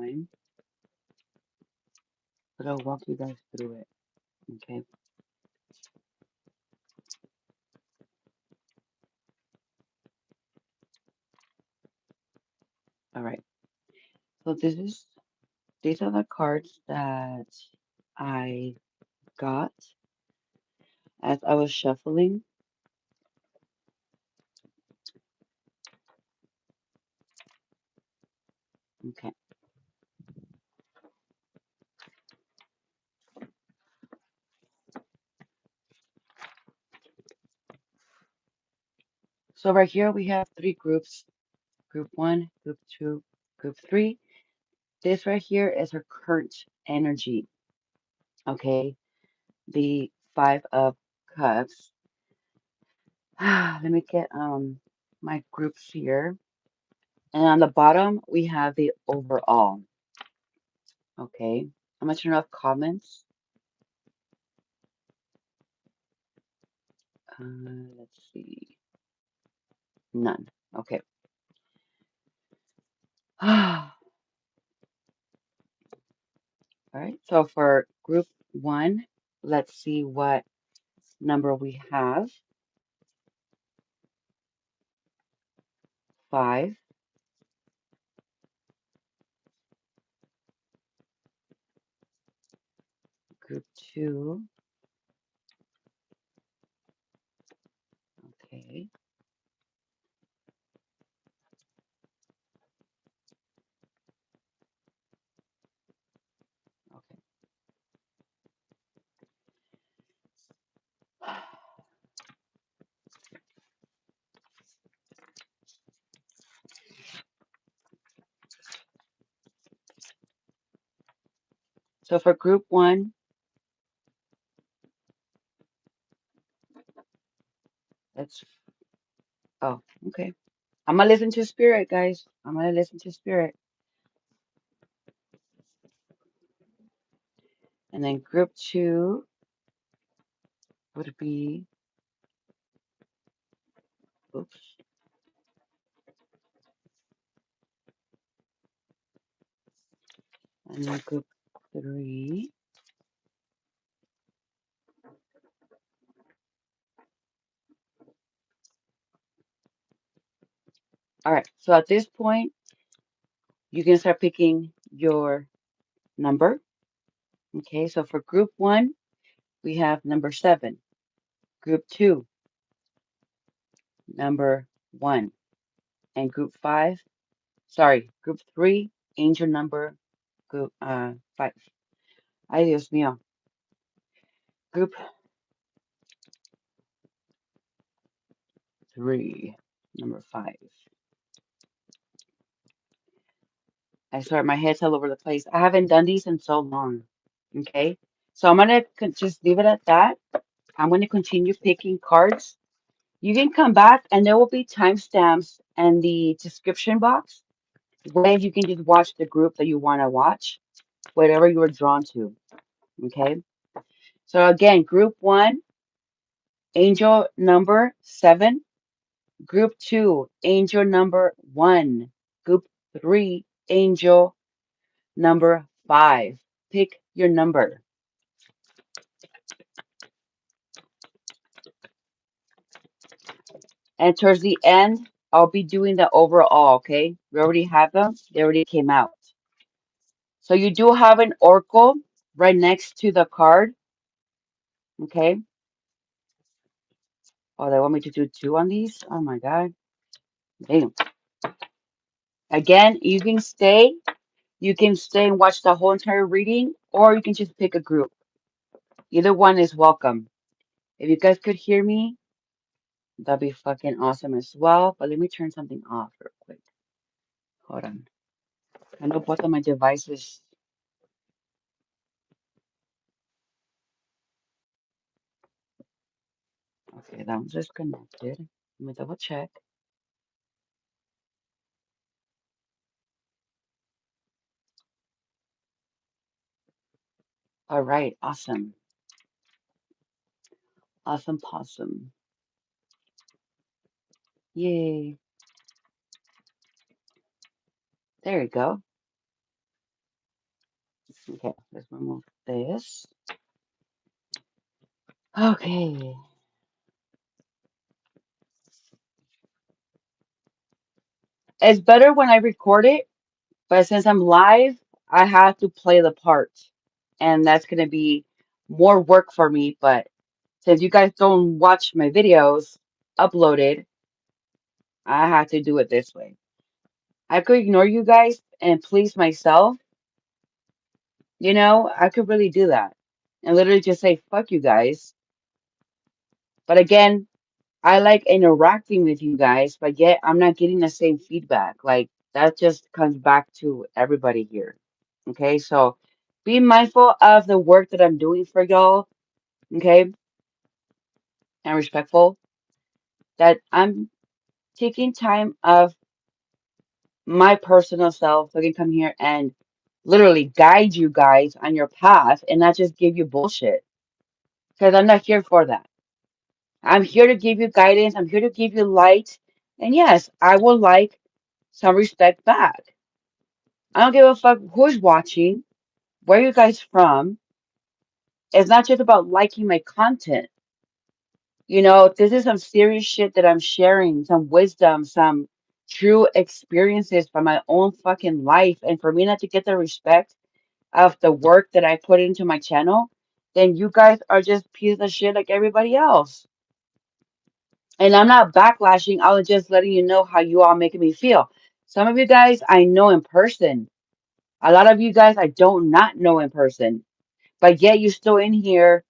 time, but I'll walk you guys through it. Okay. All right. So these are the cards that I got as I was shuffling. Okay. So right here we have three groups. Group 1, Group 2, Group 3. This right here is her current energy. Okay. The Five of Cups. Let me get my groups here. And on the bottom we have the overall. Okay. I'm gonna turn off comments. Let's see. None. Okay. All right. So for group 1, let's see what number we have. 5. Group 2. Okay. Okay. So for group 1, let's, oh, okay. I'm gonna listen to spirit, guys. I'm gonna listen to spirit. And then group 2 would be, oops. And then group 3. All right. So at this point, you can start picking your number. Okay. So for group 1, we have number 7. Group 2, number 1. And group 5, sorry, group 3, angel number group 5. Ay, Dios mío. Group 3, number 5. I swear my head's all over the place. I haven't done these in so long. Okay. So I'm gonna just leave it at that. I'm gonna continue picking cards. You can come back and there will be timestamps in the description box where you can just watch the group that you want to watch, whatever you are drawn to. Okay. So again, group 1, angel number 7. Group 2, angel number 1. Group 3, angel number 5. Pick your number. And towards the end, I'll be doing the overall, okay? We already have them. They already came out. So you do have an oracle right next to the card, okay? Oh, they want me to do 2 on these? Oh my God. Damn. Again, you can stay. You can stay and watch the whole entire reading, or you can just pick a group. Either one is welcome. If you guys could hear me, that'd be fucking awesome as well. But let me turn something off real quick. Hold on. I know both of my devices. Okay, that one's disconnected. Let me double check. All right, awesome. Awesome possum. Yay. There you go. Okay, let's remove this. Okay. It's better when I record it, but since I'm live, I have to play the part. And that's going to be more work for me. But since you guys don't watch my videos uploaded, I have to do it this way. I could ignore you guys and please myself. I could really do that and literally just say, fuck you guys. But again, I like interacting with you guys, but yet I'm not getting the same feedback. Like that just comes back to everybody here. Okay, so be mindful of the work that I'm doing for y'all, okay, and respectful that I'm taking time of my personal self so I can come here and literally guide you guys on your path and not just give you bullshit. Because I'm not here for that. I'm here to give you guidance. I'm here to give you light. And yes, I will like some respect back. I don't give a fuck who's watching, where you guys from. It's not just about liking my content. This is some serious shit that I'm sharing, some wisdom, some true experiences from my own fucking life. And for me not to get the respect of the work that I put into my channel, then you guys are just pieces of shit like everybody else. And I'm not backlashing. I was just letting you know how you all making me feel. Some of you guys I know in person. A lot of you guys I don't not know in person. But yet you still in here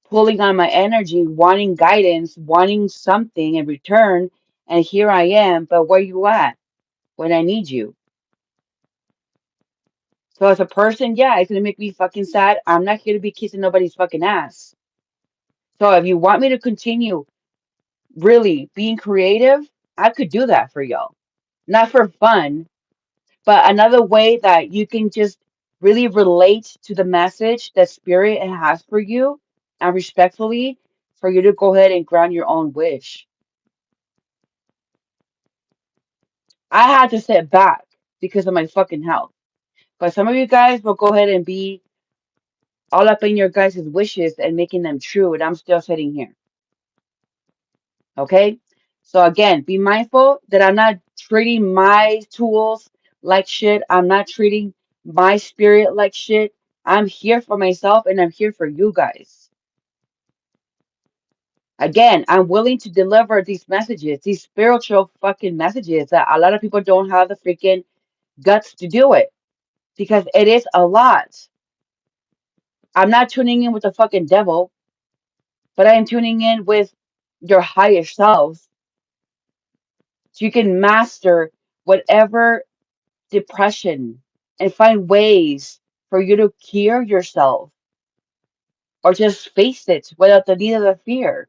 pulling on my energy, wanting guidance, wanting something in return. And here I am. But where you at when I need you? So as a person, yeah, it's gonna make me fucking sad. I'm not here to be kissing nobody's fucking ass. So if you want me to continue really being creative, I could do that for y'all. Not for fun, but another way that you can just really relate to the message that Spirit has for you and respectfully for you to go ahead and grant your own wish. I had to sit back because of my fucking health. But some of you guys will go ahead and be all up in your guys' wishes and making them true, and I'm still sitting here. Okay? So again, be mindful that I'm not treating my tools like shit. I'm not treating my spirit like shit. I'm here for myself and I'm here for you guys. Again, I'm willing to deliver these messages, these spiritual fucking messages that a lot of people don't have the freaking guts to do it because it is a lot. I'm not tuning in with the fucking devil, but I am tuning in with your higher self so you can master whatever depression and find ways for you to cure yourself or just face it without the need of the fear.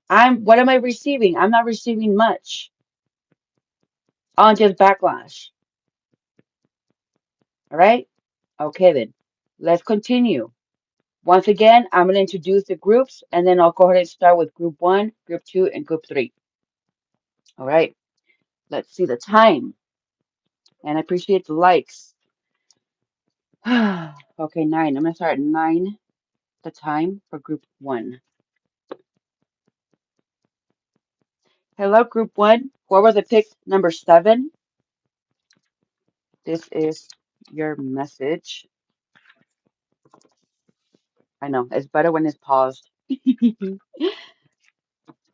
What am I receiving? I'm not receiving much on just backlash. All right? Okay then. Let's continue. Once again, I'm going to introduce the groups and then I'll go ahead and start with group 1, group 2, and group 3. All right. Let's see the time. And I appreciate the likes. Okay, 9. I'm going to start at 9, the time for group 1. Hello, group 1. Whoever that picked number 7, this is your message. I know, it's better when it's paused.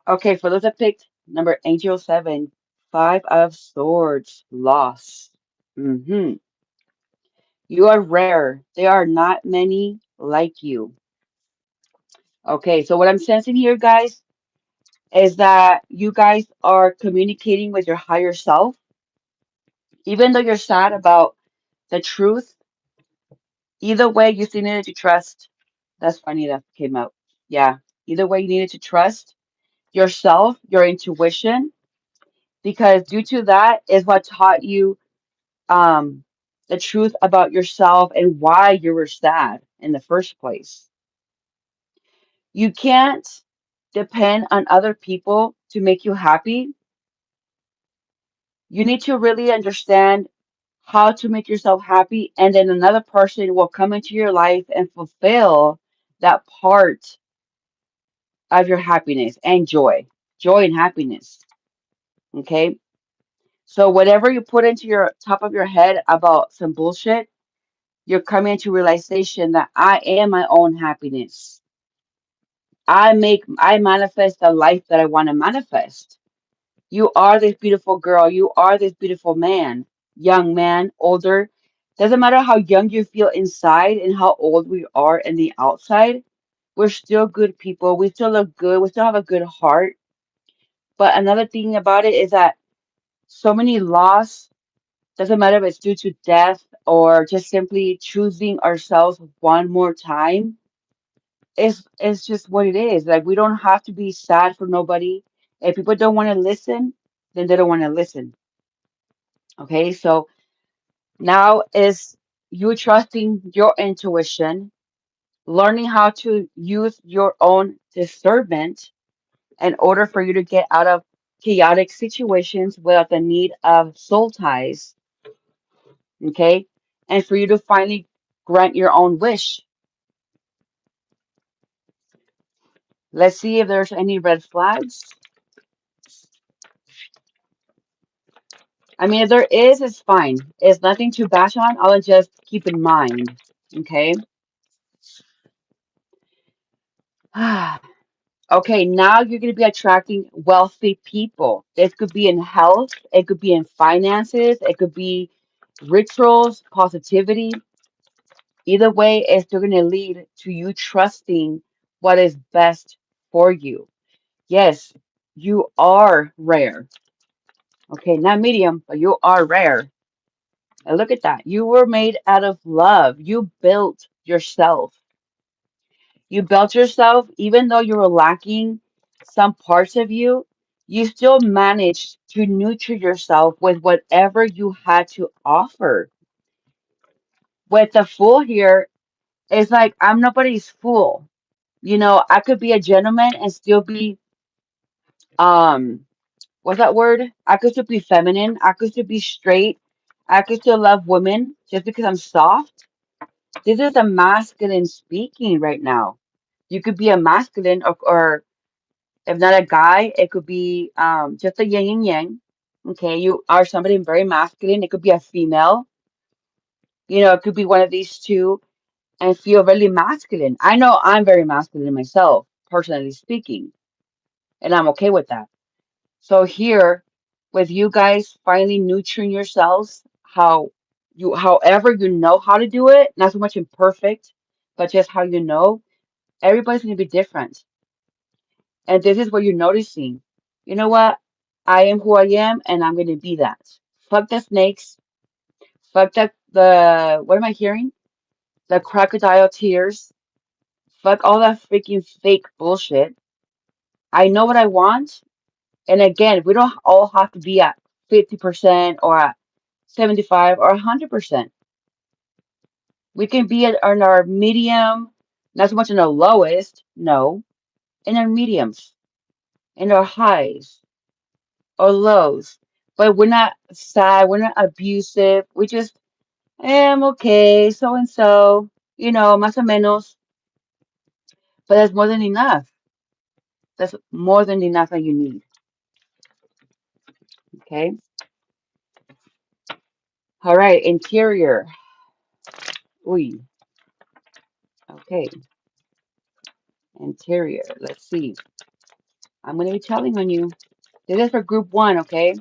Okay, for those that picked number Angel 7, 5 of Swords, loss. You are rare. There are not many like you. Okay, so what I'm sensing here, guys, is that you guys are communicating with your higher self. Even though you're sad about the truth, either way, you still needed to trust. That's funny that came out. Yeah, either way, you needed to trust yourself, your intuition, because due to that is what taught you um, the truth about yourself and why you were sad in the first place. You can't depend on other people to make you happy. You need to really understand how to make yourself happy, and then another person will come into your life and fulfill that part of your happiness and joy and happiness. Okay. So whatever you put into your top of your head about some bullshit, you're coming into realization that I am my own happiness. I manifest the life that I want to manifest. You are this beautiful girl. You are this beautiful man, young man, older. Doesn't matter how young you feel inside and how old we are in the outside. We're still good people. We still look good. We still have a good heart. But another thing about it is that so many loss, doesn't matter if it's due to death or just simply choosing ourselves one more time. It's just what it is. Like we don't have to be sad for nobody. If people don't want to listen, then they don't want to listen. Okay, so now is you trusting your intuition, learning how to use your own discernment in order for you to get out of chaotic situations without the need of soul ties, okay? And for you to finally grant your own wish. Let's see if there's any red flags. I mean, if there is, it's fine. It's nothing to bash on. I'll just keep in mind, okay? Okay, now you're going to be attracting wealthy people. This could be in health, it could be in finances, it could be rituals, positivity. Either way, it's still going to lead to you trusting what is best for you. Yes, you are rare. Okay, not medium, but you are rare. And look at that. You were made out of love. You built yourself. You built yourself, even though you were lacking some parts of you, you still managed to nurture yourself with whatever you had to offer. With the fool here, it's like I'm nobody's fool. You know, I could be a gentleman and still be um what's that word? I could still be feminine. I could still be straight. I could still love women just because I'm soft. This is a masculine speaking right now. You could be a masculine or if not a guy, it could be just a yin and yang. Okay, you are somebody very masculine. It could be a female. You know, it could be one of these two and feel really masculine. I know I'm very masculine myself, personally speaking, and I'm okay with that. So here, with you guys finally nurturing yourselves, however you know how to do it, not so much imperfect, but just how you know, everybody's gonna be different. And this is what you're noticing. You know what? I am who I am, and I'm going to be that. Fuck the snakes. Fuck the, what am I hearing? The crocodile tears. Fuck all that freaking fake bullshit. I know what I want. And again, we don't all have to be at 50% or at 75 or 100%. We can be in our medium, not so much in our lowest, no, in our mediums, in our highs or lows. But we're not sad, we're not abusive. We just, I'm okay, so and so, you know, más o menos. But that's more than enough. That's more than enough that you need. Okay. All right. Interior. Uy. Okay. Interior. Let's see. I'm going to be telling on you. This is for group one, okay?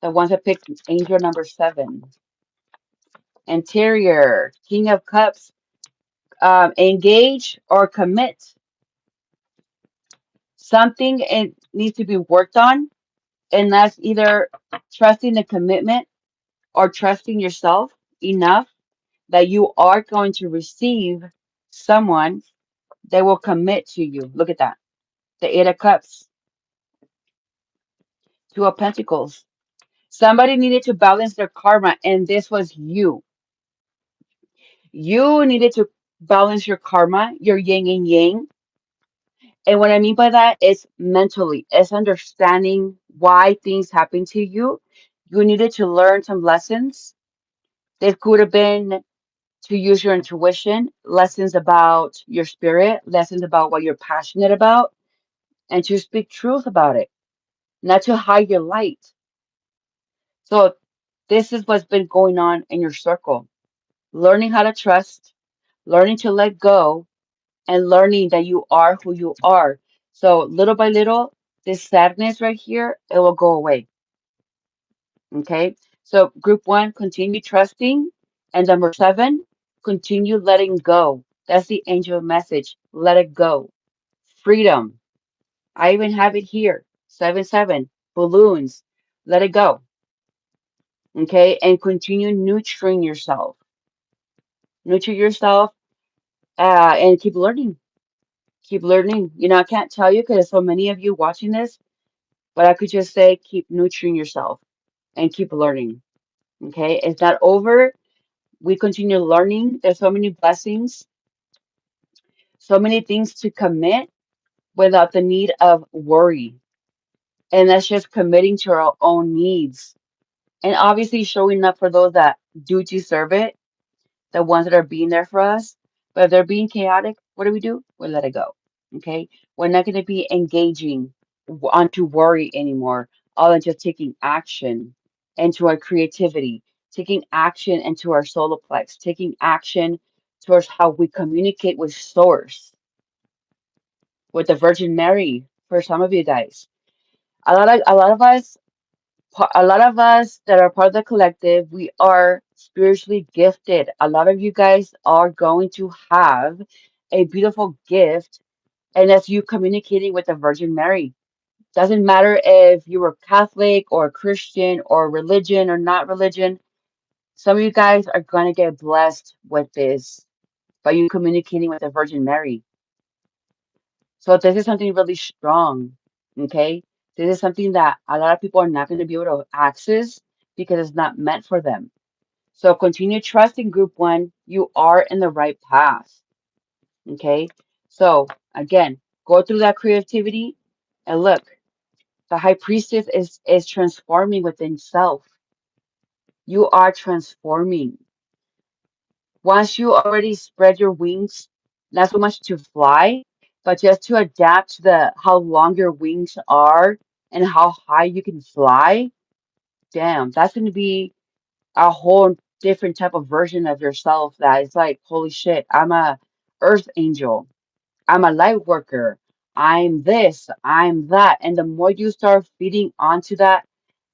The ones that picked angel number 7. Interior. King of Cups. Engage or commit. Something it needs to be worked on, and that's either trusting the commitment or trusting yourself enough that you are going to receive someone that will commit to you. Look at that. The 8 of Cups, 2 of Pentacles. Somebody needed to balance their karma, and this was you. You needed to balance your karma, your yin and yang. And what I mean by that is mentally, it's understanding why things happen to you. You needed to learn some lessons. This could have been to use your intuition, lessons about your spirit, lessons about what you're passionate about, and to speak truth about it, not to hide your light. So this is what's been going on in your circle. Learning how to trust, learning to let go, and learning that you are who you are. So little by little, this sadness right here, it will go away. Okay. So group one, continue trusting. And number seven, continue letting go. That's the angel message. Let it go. Freedom. I even have it here. 7-7. Balloons. Let it go. Okay. And continue nurturing yourself. Nurture yourself and keep learning. Keep learning. You know, I can't tell you because there's so many of you watching this, but I could just say keep nurturing yourself and keep learning. Okay. It's not over. We continue learning. There's so many blessings, so many things to commit without the need of worry. And that's just committing to our own needs. And obviously showing up for those that do deserve it, the ones that are being there for us. But if they're being chaotic, what do? We let it go. Okay? We're not going to be engaging onto worry anymore, all than just taking action into our creativity, taking action into our solar plex, taking action towards how we communicate with Source, with the Virgin Mary, for some of you guys. A lot of us that are part of the collective, we are spiritually gifted. A lot of you guys are going to have a beautiful gift, and that's you communicating with the Virgin Mary. Doesn't matter if you were Catholic or Christian or religion or not religion. Some of you guys are going to get blessed with this by you communicating with the Virgin Mary. So this is something really strong, okay? This is something that a lot of people are not going to be able to access because it's not meant for them. So continue trusting group one. You are in the right path, okay? So again, go through that creativity and look, the high priestess is transforming within self. You are transforming. Once you already spread your wings, not so much to fly, but just to adapt to the how long your wings are and how high you can fly, damn, that's going to be a whole different type of version of yourself that is like, holy shit, I'm a earth angel. I'm a light worker. I'm this, I'm that. And the more you start feeding onto that,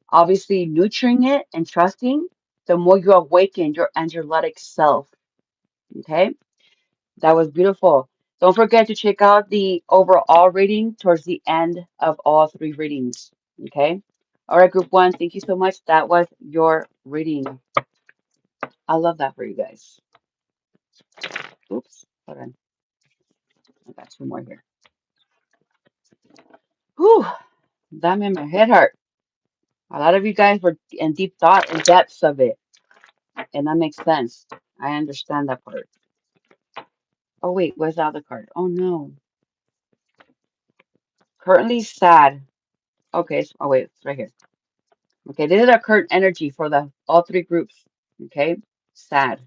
obviously nurturing it and trusting, the more you awaken your angelic self. Okay? That was beautiful. Don't forget to check out the overall reading towards the end of all three readings. Okay? All right, group one, thank you so much. That was your reading. I love that for you guys. Oops, hold on. I got two more here. Whew, that made my head hurt. A lot of you guys were in deep thought and depths of it, and that makes sense. I understand that part. Oh, wait, where's the other card? Oh, no. Currently sad. Okay, oh, wait, it's right here. Okay, this is our current energy for the all three groups. Okay, sad.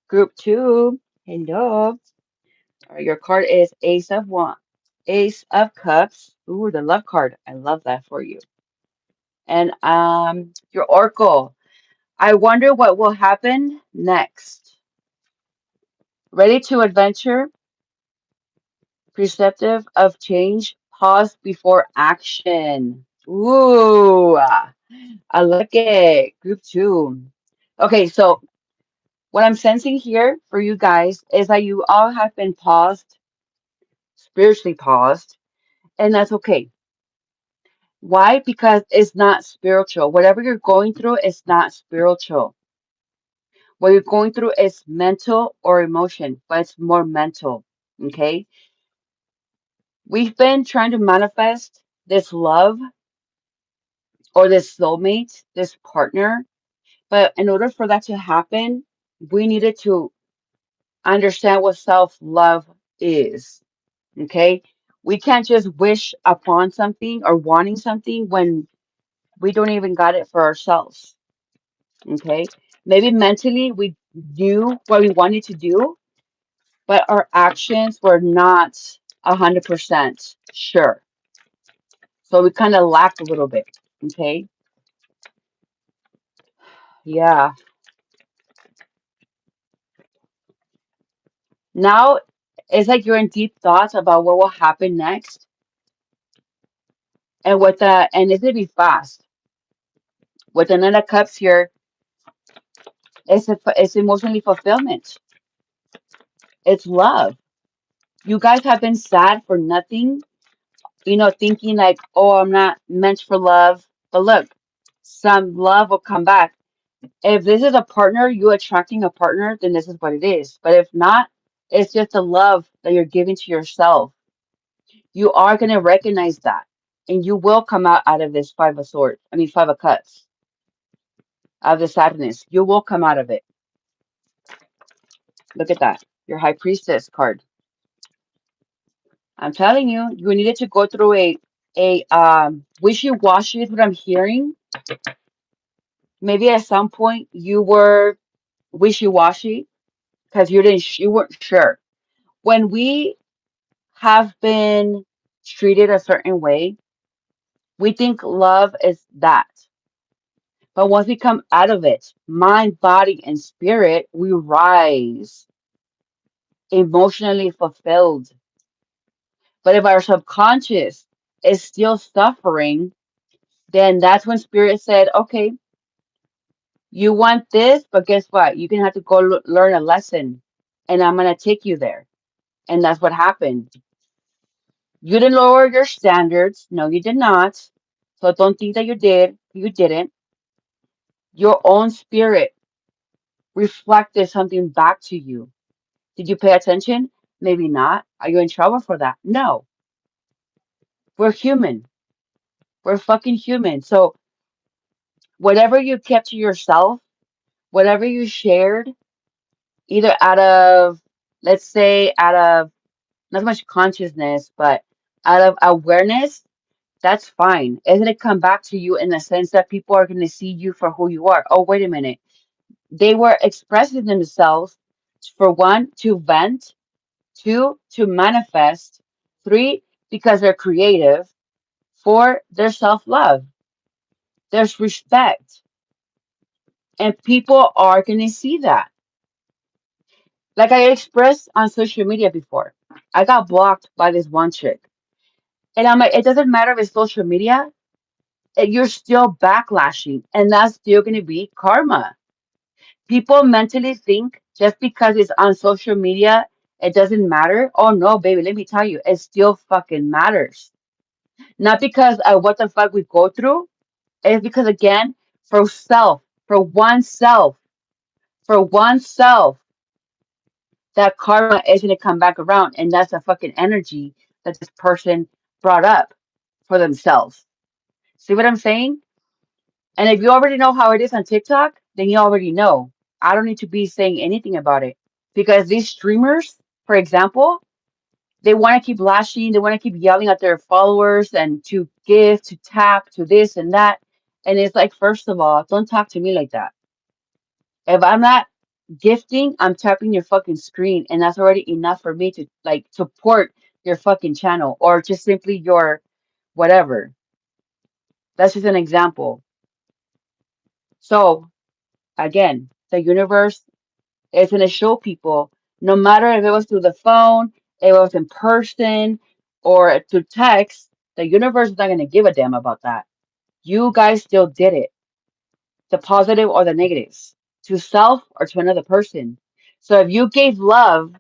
Group two, hello. All right, your card is Ace of Cups. Ooh, the love card. I love that for you. And your Oracle. I wonder what will happen next. Ready to adventure, perceptive of change, pause before action. Ooh, I like it. Group two. Okay, so what I'm sensing here for you guys is that you all have been paused, spiritually paused, and that's okay. Why? Because it's not spiritual. Whatever you're going through is not spiritual. What you're going through is mental or emotion, but it's more mental. Okay? We've been trying to manifest this love or this soulmate, this partner, but in order for that to happen, we needed to understand what self-love is. Okay? We can't just wish upon something or wanting something when we don't even got it for ourselves. Okay? Maybe mentally we knew what we wanted to do, but our actions were not 100% sure. So we kind of lacked a little bit. Okay? Yeah. Now it's like you're in deep thoughts about what will happen next, and it's gonna be fast. With the Nine of Cups here, it's emotionally fulfillment. It's love. You guys have been sad for nothing, thinking like, oh, I'm not meant for love. But look, some love will come back. If this is a partner, you attracting a partner, then this is what it is. But if not, it's just the love that you're giving to yourself. You are going to recognize that. And you will come out of this Five of Swords. I mean, Five of Cups, out of the sadness. You will come out of it. Look at that. Your High Priestess card. I'm telling you, you needed to go through a wishy-washy is what I'm hearing. Maybe at some point you were wishy-washy because you weren't sure. When we have been treated a certain way, we think love is that. But once we come out of it, mind, body, and spirit, we rise emotionally fulfilled. But if our subconscious is still suffering, then that's when spirit said, okay, you want this, but guess what? You're going to have to go learn a lesson, and I'm going to take you there. And that's what happened. You didn't lower your standards. No, you did not. So don't think that you did. You didn't. Your own spirit reflected something back to you. Did you pay attention? Maybe not. Are you in trouble for that? No. We're human. We're fucking human. So whatever you kept to yourself, whatever you shared, either out of, let's say, out of not so much consciousness, but out of awareness, that's fine. Isn't it come back to you in the sense that people are going to see you for who you are? Oh, wait a minute. They were expressing themselves for one, to vent, two, to manifest, three, because they're creative, four, there's self-love, there's respect, and people are going to see that. Like I expressed on social media before, I got blocked by this one chick. And I'm like, it doesn't matter if it's social media, you're still backlashing, and that's still going to be karma. People mentally think just because it's on social media, it doesn't matter. Oh no, baby, let me tell you, it still fucking matters. Not because of what the fuck we go through, it's because again, for self, for oneself, for oneself, that karma is going to come back around, and that's the fucking energy that this person brought up for themselves. See what I'm saying? And if you already know how it is on TikTok, then you already know. I don't need to be saying anything about it because these streamers, for example, they want to keep lashing, they want to keep yelling at their followers and to give, to tap, to this and that. And it's like, first of all, don't talk to me like that. If I'm not gifting, I'm tapping your fucking screen, and that's already enough for me to like support your fucking channel or just simply your whatever. That's just an example. So again, the universe is going to show people, no matter if it was through the phone, it was in person, or through text, the universe is not going to give a damn about that. You guys still did it, the positive or the negatives, to self or to another person. So if you gave love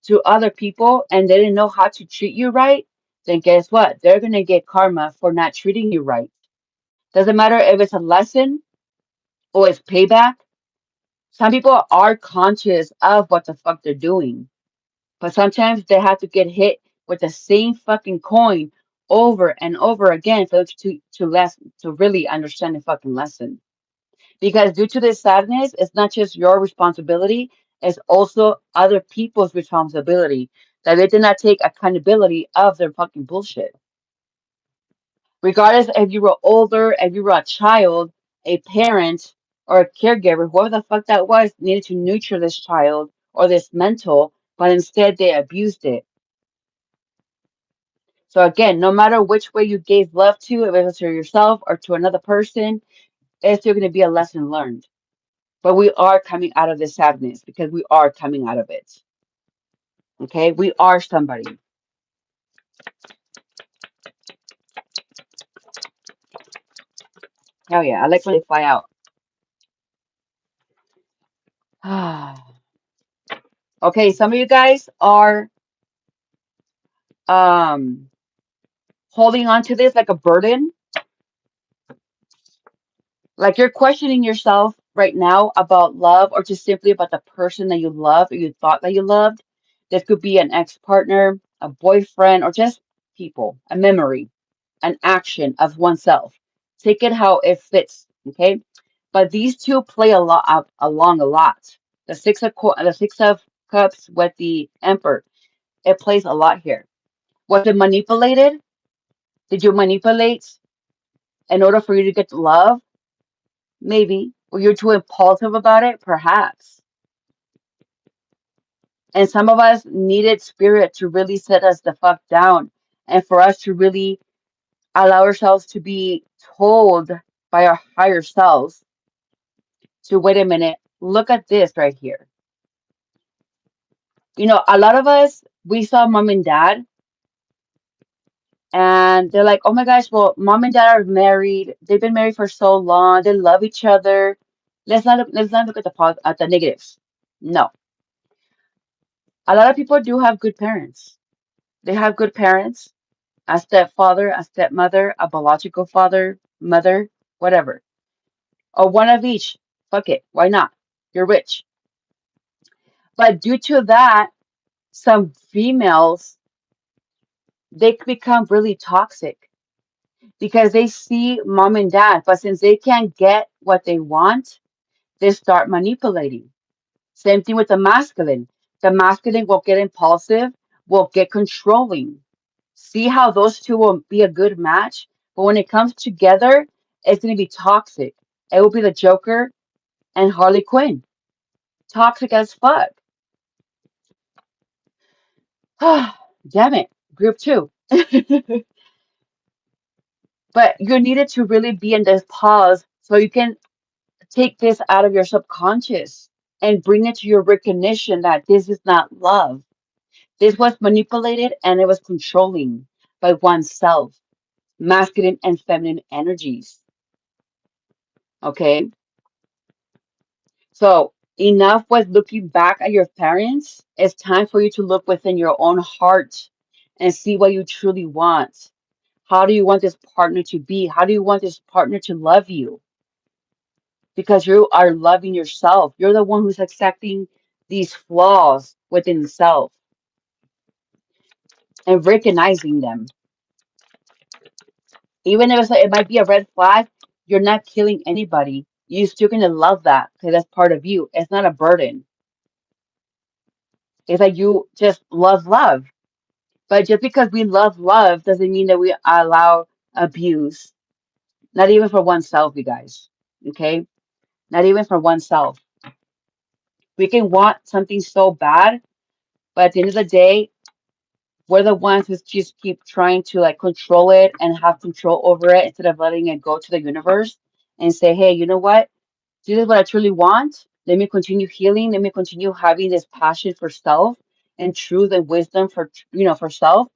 to other people and they didn't know how to treat you right, then guess what? They're going to get karma for not treating you right. Doesn't matter if it's a lesson or it's payback. Some people are conscious of what the fuck they're doing, but sometimes they have to get hit with the same fucking coin over and over again for them to really understand the fucking lesson. Because due to this sadness, it's not just your responsibility, it's also other people's responsibility that they did not take accountability of their fucking bullshit. Regardless if you were older, if you were a child, a parent, or a caregiver, whoever the fuck that was, needed to nurture this child or this mental, but instead they abused it. So again, no matter which way you gave love to, if it was to yourself or to another person, it's still going to be a lesson learned. But we are coming out of this sadness because we are coming out of it. Okay? We are somebody. Hell yeah. I like when they fly out. Okay, some of you guys are um holding on to this like a burden. Like you're questioning yourself right now about love or just simply about the person that you love or you thought that you loved. This could be an ex-partner, a boyfriend, or just people, a memory, an action of oneself. Take it how it fits, okay? But these two play a lot along a lot. The six of cups with the emperor, it plays a lot here. Was it manipulated? Did you manipulate in order for you to get love? Maybe. Or you're too impulsive about it? Perhaps. And some of us needed spirit to really set us the fuck down and for us to really allow ourselves to be told by our higher selves to wait a minute, look at this right here. You know, a lot of us, we saw mom and dad and they're like, oh my gosh, well, mom and dad are married. They've been married for so long. They love each other. Let's not look at at the negatives. No. A lot of people do have good parents. They have good parents, a stepfather, a stepmother, a biological father, mother, whatever. Or one of each. Fuck it. Why not? You're rich. But due to that, some females, they become really toxic because they see mom and dad, but since they can't get what they want, they start manipulating. Same thing with the masculine. The masculine will get impulsive, will get controlling. See how those two will be a good match? But when it comes together, it's going to be toxic. It will be the Joker and Harley Quinn. Toxic as fuck. Damn it. Group two. But you needed to really be in this pause so you can take this out of your subconscious and bring it to your recognition that this is not love. This was manipulated and it was controlling by oneself, masculine and feminine energies. Okay? So, enough with looking back at your parents. It's time for you to look within your own heart and see what you truly want. How do you want this partner to be? How do you want this partner to love you? Because you are loving yourself. You're the one who's accepting these flaws within self and recognizing them. Even if it might be a red flag, you're not killing anybody. You're still gonna love that because that's part of you. It's not a burden. It's like you just love love. But just because we love love doesn't mean that we allow abuse. Not even for oneself, you guys. Okay? Not even for oneself. We can want something so bad, but at the end of the day, we're the ones who just keep trying to like control it and have control over it instead of letting it go to the universe and say, hey, you know what? This is what I truly want. Let me continue healing. Let me continue having this passion for self and truth and wisdom for for self,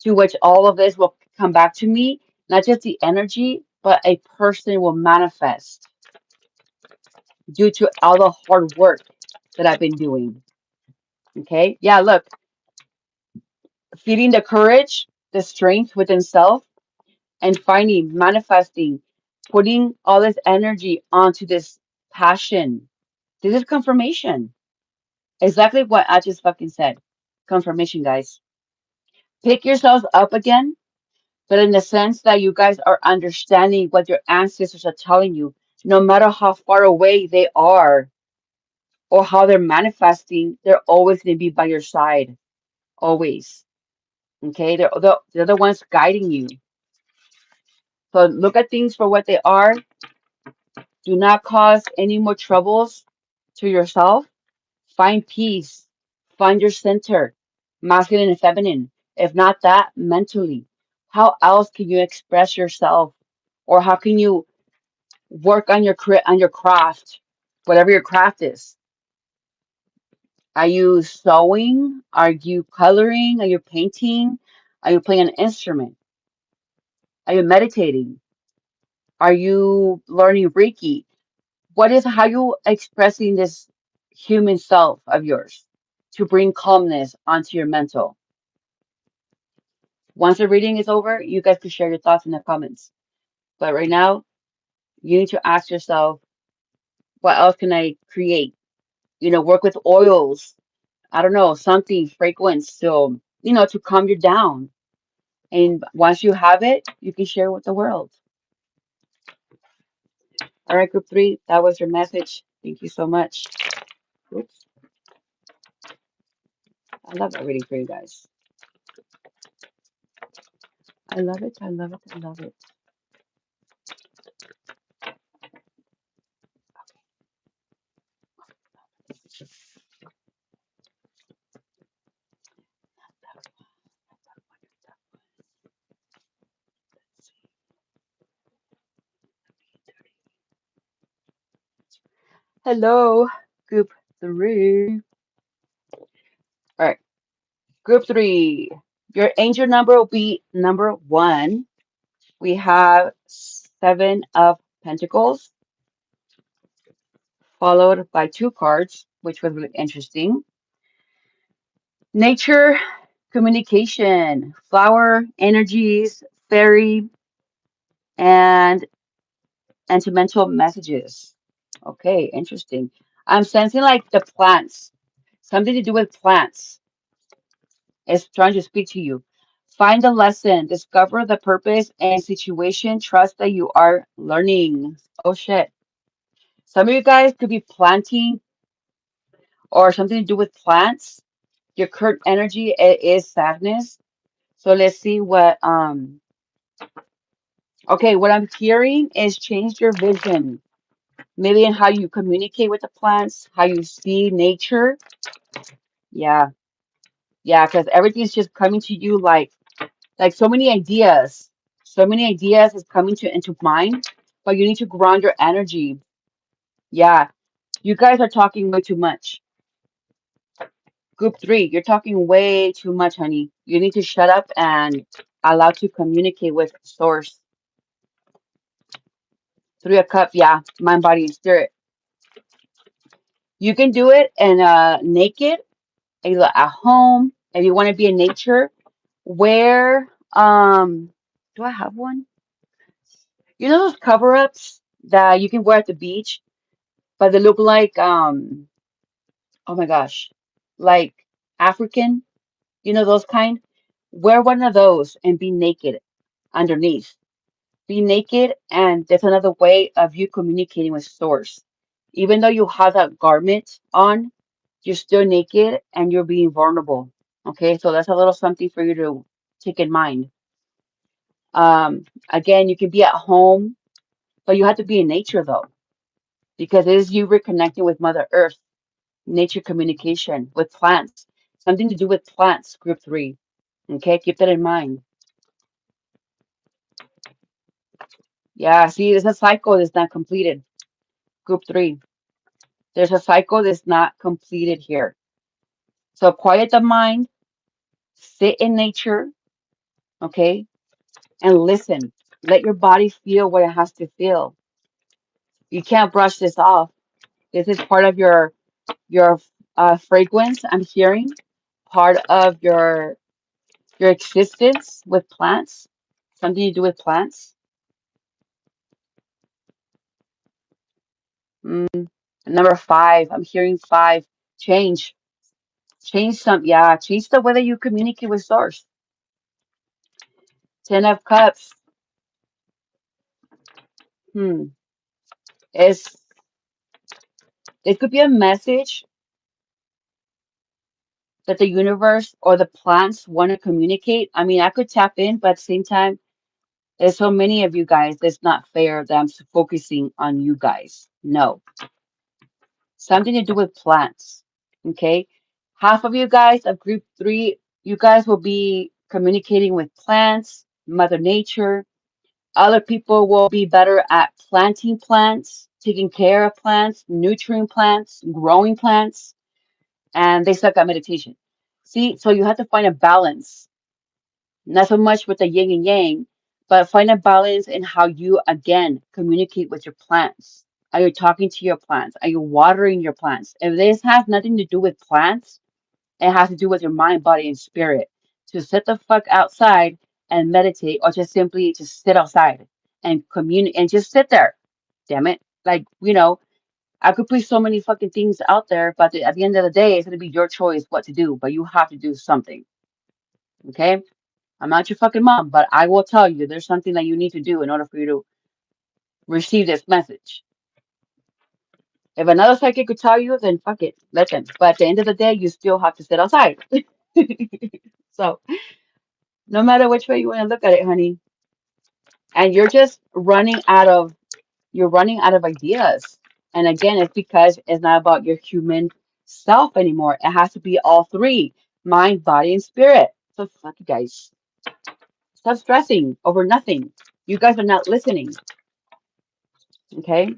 to which all of this will come back to me. Not just the energy, but a person will manifest due to all the hard work that I've been doing. Okay. Yeah, look, feeding the courage, the strength within self, and finding, manifesting, putting all this energy onto this passion. This is confirmation. Exactly what I just fucking said. Confirmation, guys. Pick yourselves up again, but in the sense that you guys are understanding what your ancestors are telling you, no matter how far away they are or how they're manifesting, they're always going to be by your side. Always. Okay? They're the ones guiding you. So look at things for what they are. Do not cause any more troubles to yourself. Find peace. Find your center, masculine and feminine. If not that, mentally. How else can you express yourself? Or how can you work on your craft, whatever your craft is? Are you sewing? Are you coloring? Are you painting? Are you playing an instrument? Are you meditating? Are you learning Reiki? How you expressing this human self of yours to bring calmness onto your mental? Once the reading is over, you guys can share your thoughts in the comments. But right now, you need to ask yourself, what else can I create? Work with oils. I don't know, something fragrance to, to calm you down. And once you have it, you can share with the world. All right, group 3, that was your message. Thank you so much. Oops, I love that reading for you guys. I love it. I love it. I love it. Hello, group 3. All right, group 3. Your angel number will be number 1. We have 7 of Pentacles, followed by 2 cards, which was really interesting. Nature, communication, flower, energies, fairy, and sentimental messages. Okay, interesting. I'm sensing like the plants, something to do with plants is trying to speak to you. Find the lesson, discover the purpose and situation, trust that you are learning. Oh shit. Some of you guys could be planting or something to do with plants. Your current energy is sadness. So let's see okay, what I'm hearing is change your vision. Maybe in how you communicate with the plants, how you see nature. Yeah. Yeah, because everything's just coming to you like so many ideas. So many ideas is coming to into mind, but you need to ground your energy. Yeah. You guys are talking way too much. Group 3, you're talking way too much, honey. You need to shut up and allow to communicate with source. 3 of Cups, yeah, mind, body, and spirit. You can do it and naked, either at home. If you want to be in nature, wear do I have one? You know those cover-ups that you can wear at the beach, but they look like oh my gosh, like African, those kind? Wear one of those and be naked underneath. Be naked, and that's another way of you communicating with source. Even though you have that garment on, you're still naked and you're being vulnerable. Okay, so that's a little something for you to take in mind. Again, you can be at home, but you have to be in nature though, because it is you reconnecting with Mother Earth, nature communication with plants, something to do with plants, group 3. Okay, keep that in mind. Yeah, see, there's a cycle that's not completed. Group 3. There's a cycle that's not completed here. So quiet the mind, sit in nature, okay, and listen. Let your body feel what it has to feel. You can't brush this off. This is part of your fragrance. I'm hearing part of your existence with plants. Something to do with plants. Mm. Number five, I'm hearing five. Change. Change the way that you communicate with source. Ten of Cups. Hmm. It's, it could be a message that the universe or the plants want to communicate. I mean, I could tap in, but at the same time, there's so many of you guys. That's not fair that I'm focusing on you guys. No, something to do with plants. Okay, half of you guys of group three, you guys will be communicating with plants, Mother Nature. Other people will be better at planting plants, taking care of plants, nurturing plants, growing plants, and they suck at meditation. See, so you have to find a balance, not so much with the yin and yang, but find a balance in how you again communicate with your plants. Are you talking to your plants? Are you watering your plants? If this has nothing to do with plants, it has to do with your mind, body, and spirit. To sit the fuck outside and meditate, or just simply just sit outside and communicate and just sit there. Damn it. Like, I could put so many fucking things out there, but at the end of the day, it's going to be your choice what to do, but you have to do something. Okay? I'm not your fucking mom, but I will tell you there's something that you need to do in order for you to receive this message. If another psychic could tell you, then fuck it, let them. But at the end of the day, you still have to sit outside. So, no matter which way you want to look at it, honey, and you're running out of ideas. And again, it's because it's not about your human self anymore. It has to be all three: mind, body, and spirit. So fuck you guys. Stop stressing over nothing. You guys are not listening. Okay?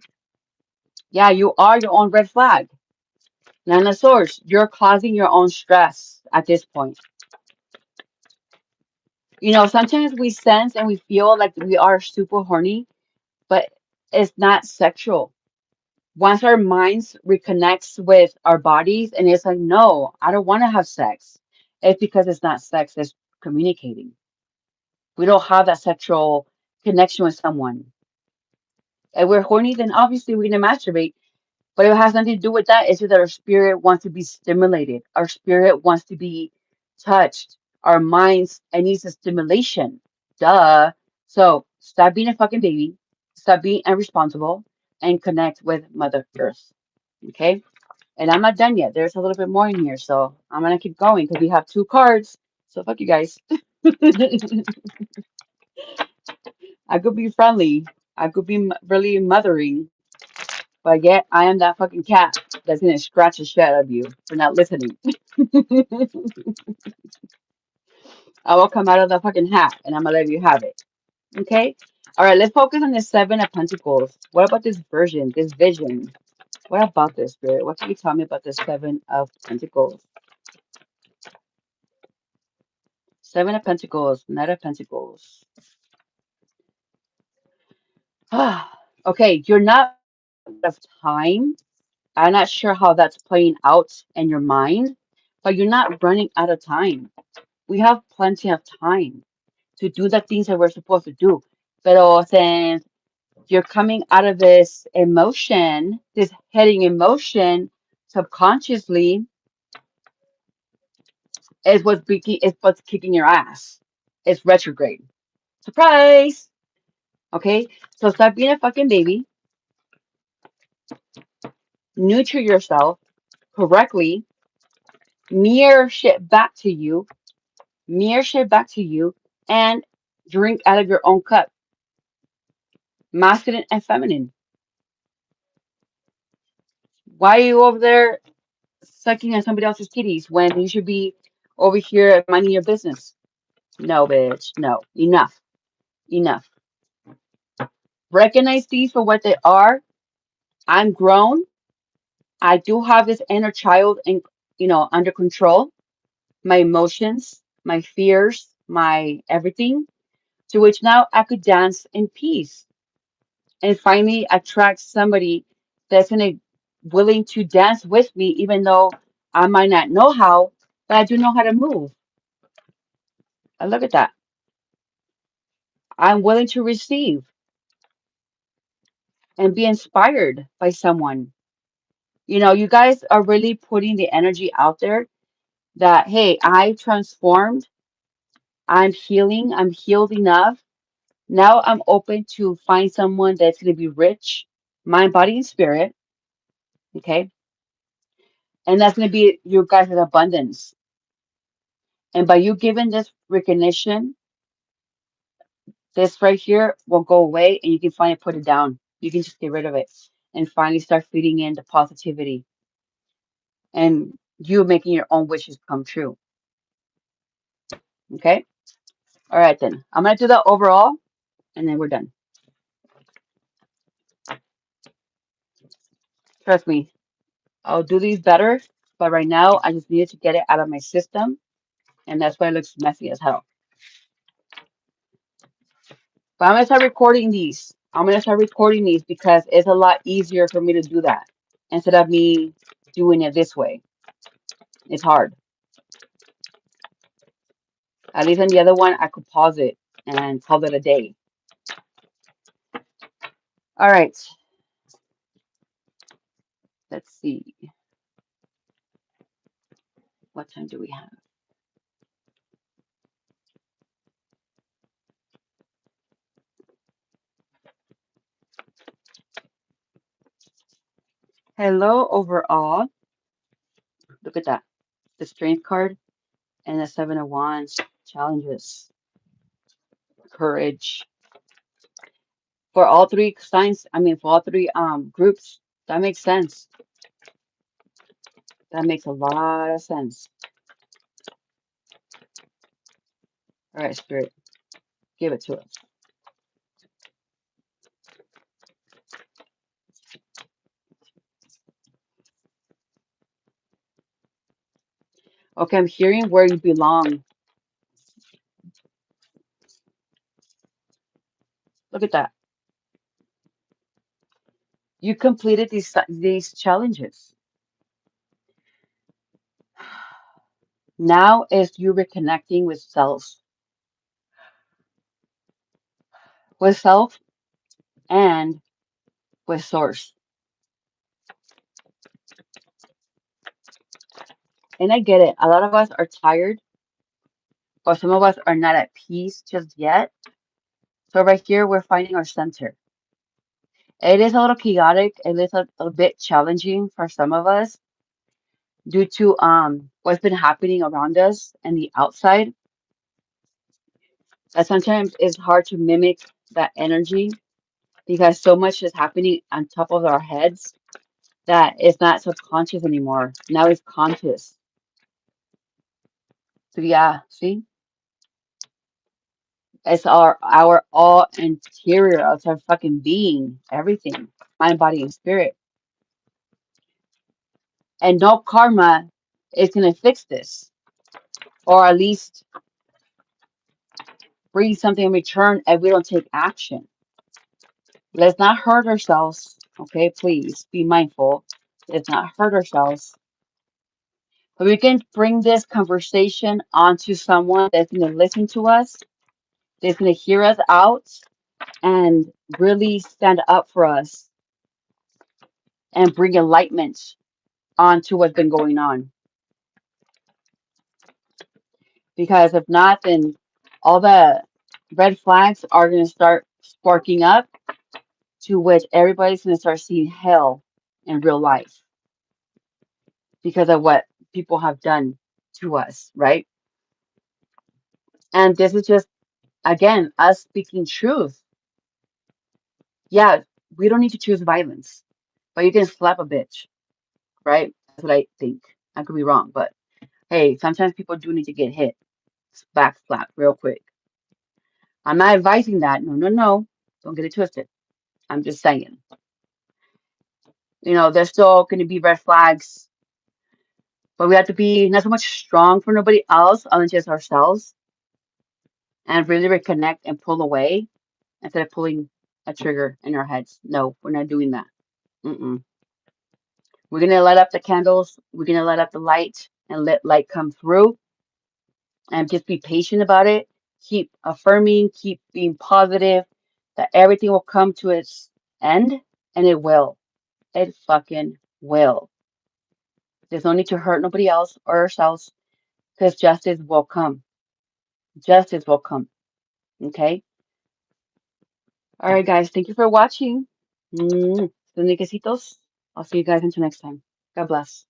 Yeah, you are your own red flag. Nine of Swords, you're causing your own stress at this point. Sometimes we sense and we feel like we are super horny, but it's not sexual. Once our minds reconnects with our bodies and it's like, no, I don't want to have sex. It's because it's not sex, it's communicating. We don't have that sexual connection with someone. If we're horny, then obviously we're gonna masturbate. But it has nothing to do with that. It's just that our spirit wants to be stimulated. Our spirit wants to be touched. Our minds, it needs a stimulation. Duh. So stop being a fucking baby. Stop being irresponsible and connect with Mother Earth. Okay? And I'm not done yet. There's a little bit more in here. So I'm going to keep going because we have two cards. So fuck you guys. I could be friendly. I could be really mothering. But yet, I am that fucking cat that's gonna scratch the shit out of you for not listening. I will come out of the fucking hat and I'm gonna let you have it. Okay? Alright, let's focus on the Seven of Pentacles. What about this version, this vision? What about this, Spirit? What can you tell me about the Seven of Pentacles? Seven of Pentacles, Knight of Pentacles. Okay, you're not out of time. I'm not sure how that's playing out in your mind, but you're not running out of time. We have plenty of time to do the things that we're supposed to do. Pero since you're coming out of this emotion, this heading emotion, subconsciously is what's kicking your ass. It's retrograde. Surprise! Okay? So stop being a fucking baby. Nurture yourself correctly. Mirror shit back to you. Mirror shit back to you. And drink out of your own cup. Masculine and feminine. Why are you over there sucking on somebody else's titties when you should be over here minding your business? No, bitch. No. Enough. Enough. Recognize these for what they are. I'm grown. I do have this inner child under control. My emotions, my fears, my everything, to which now I could dance in peace and finally attract somebody that's gonna willing to dance with me, even though I might not know how, but I do know how to move. I look at that. I'm willing to receive and be inspired by someone. You guys are really putting the energy out there that, hey, I transformed, I'm healing, I'm healed enough. Now I'm open to find someone that's going to be rich, mind, body, and spirit. Okay. And that's going to be you guys' abundance. And by you giving this recognition, this right here will go away and you can finally put it down. You can just get rid of it and finally start feeding in the positivity and you making your own wishes come true. Okay. All right, then. I'm going to do that overall and then we're done. Trust me, I'll do these better. But right now, I just needed to get it out of my system. And that's why it looks messy as hell. But I'm going to start recording these. I'm going to start recording these because it's a lot easier for me to do that instead of me doing it this way. It's hard. At least on the other one, I could pause it and call it a day. All right. Let's see. What time do we have? Hello, overall. Look at that. The strength card and the 7 of Wands. Challenges. Courage. For all three signs, for all three groups, that makes sense. That makes a lot of sense. All right, Spirit, give it to us. Okay, I'm hearing where you belong. Look at that. You completed these challenges. Now is you reconnecting with self and with source. And I get it. A lot of us are tired, or some of us are not at peace just yet. So right here, we're finding our center. It is a little chaotic. It is a bit challenging for some of us due to what's been happening around us and the outside. That sometimes it's hard to mimic that energy because so much is happening on top of our heads that it's not subconscious anymore. Now it's conscious. So yeah, see, it's our all interior. It's our fucking being, everything, mind, body, and spirit. And no karma is gonna fix this, or at least bring something in return if we don't take action. Let's not hurt ourselves. Okay, please be mindful. Let's not hurt ourselves. But we can bring this conversation onto someone that's going to listen to us, that's going to hear us out, and really stand up for us and bring enlightenment onto what's been going on. Because if not, then all the red flags are going to start sparking up, to which everybody's going to start seeing hell in real life because of what people have done to us, right? And this is just, again, us speaking truth. Yeah, we don't need to choose violence, but you can slap a bitch, right? That's what I think. I could be wrong, but hey, sometimes people do need to get hit, back slap real quick. I'm not advising that. No, no, no. Don't get it twisted. I'm just saying. There's still going to be red flags, but we have to be not so much strong for nobody else other than just ourselves and really reconnect and pull away instead of pulling a trigger in our heads. No, we're not doing that. Mm-mm. We're going to light up the candles. We're going to light up the light and let light come through and just be patient about it. Keep affirming, keep being positive that everything will come to its end, and it will. It fucking will. There's no need to hurt nobody else or ourselves because justice will come. Justice will come. Okay? All right, guys. Thank you for watching. Besitos. I'll see you guys until next time. God bless.